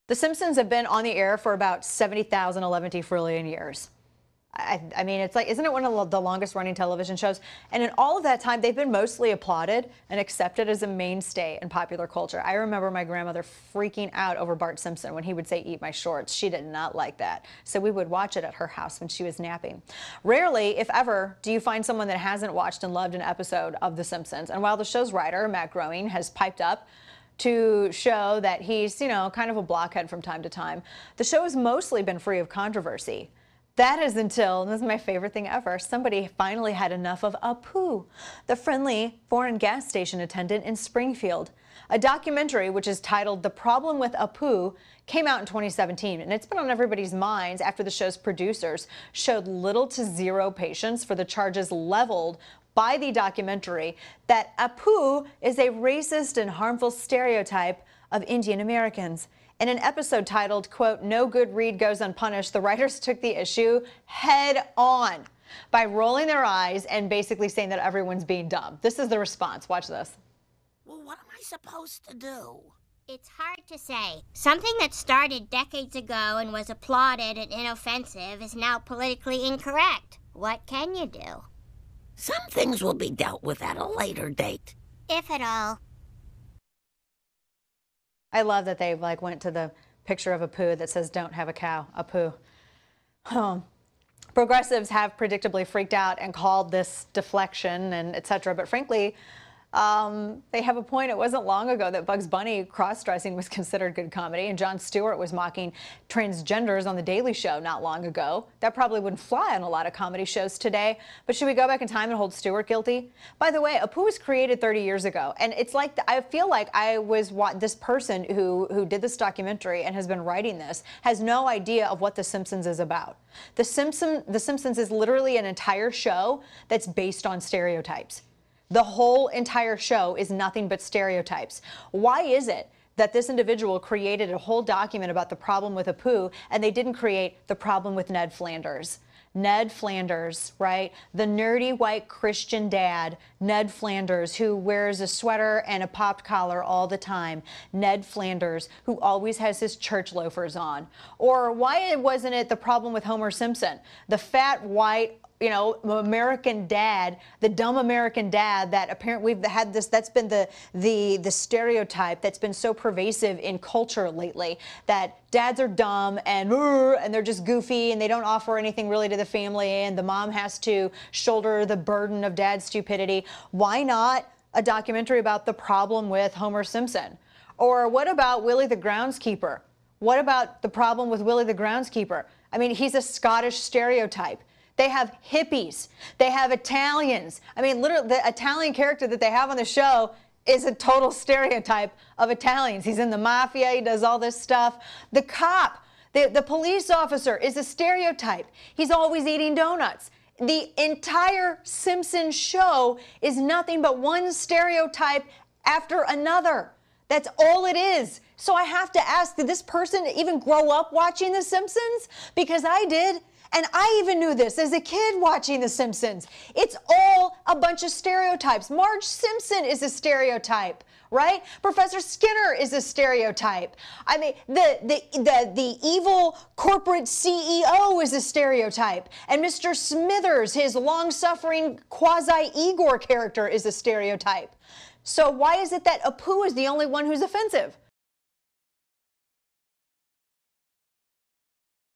The Simpsons have been on the air for about 70,000 trillion years. I mean, it's like, isn't it one of the longest running television shows? And in all of that time, they've been mostly applauded and accepted as a mainstay in popular culture. I remember my grandmother freaking out over Bart Simpson when he would say, "Eat my shorts." She did not like that. So we would watch it at her house when she was napping. Rarely, if ever, do you find someone that hasn't watched and loved an episode of The Simpsons. And while the show's writer, Matt Groening, has piped up to show that he's, kind of a blockhead from time to time, the show has mostly been free of controversy. That is until, and this is my favorite thing ever, somebody finally had enough of Apu, the friendly foreign gas station attendant in Springfield. A documentary, which is titled The Problem with Apu, came out in 2017, and it's been on everybody's minds after the show's producers showed little to zero patience for the charges leveled by the documentary that Apu is a racist and harmful stereotype of Indian Americans. In an episode titled, quote, "No Good Read Goes Unpunished," the writers took the issue head on by rolling their eyes and basically saying that everyone's being dumb. This is the response. Watch this. Well, what am I supposed to do? It's hard to say. Something that started decades ago and was applauded and inoffensive is now politically incorrect. What can you do? Some things will be dealt with at a later date. If at all. I love that they went to the picture of Apu that says "Don't have a cow." Apu. Progressives have predictably freaked out and called this deflection and etc. But frankly, they have a point. It wasn't long ago that Bugs Bunny cross-dressing was considered good comedy, and Jon Stewart was mocking transgenders on The Daily Show not long ago. That probably wouldn't fly on a lot of comedy shows today. But should we go back in time and hold Stewart guilty? By the way, Apu was created 30 years ago, and it's like I feel like this person who did this documentary and has been writing this has no idea of what The Simpsons is about. The Simpsons is literally an entire show that's based on stereotypes. The whole entire show is nothing but stereotypes. Why is it that this individual created a whole document about the problem with Apu and they didn't create the problem with Ned Flanders? Ned Flanders, right? The nerdy white Christian dad, Ned Flanders, who wears a sweater and a popped collar all the time. Ned Flanders, who always has his church loafers on. Or why wasn't it the problem with Homer Simpson? The fat white American dad, the dumb American dad that apparently we've had this, that's been the stereotype that's been so pervasive in culture lately, that dads are dumb and they're just goofy and they don't offer anything really to the family and the mom has to shoulder the burden of dad's stupidity. Why not a documentary about the problem with Homer Simpson? Or what about Willie the Groundskeeper? What about the problem with Willie the Groundskeeper? I mean, he's a Scottish stereotype. They have hippies. They have Italians. I mean, literally, the Italian character that they have on the show is a total stereotype of Italians. He's in the mafia. He does all this stuff. The cop, the police officer is a stereotype. He's always eating donuts. The entire Simpsons show is nothing but one stereotype after another. That's all it is. So I have to ask, did this person even grow up watching The Simpsons? Because I did. And I even knew this as a kid watching The Simpsons. It's all a bunch of stereotypes. Marge Simpson is a stereotype, right? Professor Skinner is a stereotype. I mean, the evil corporate CEO is a stereotype. And Mr. Smithers, his long-suffering quasi-Igor character, is a stereotype. So why is it that Apu is the only one who's offensive?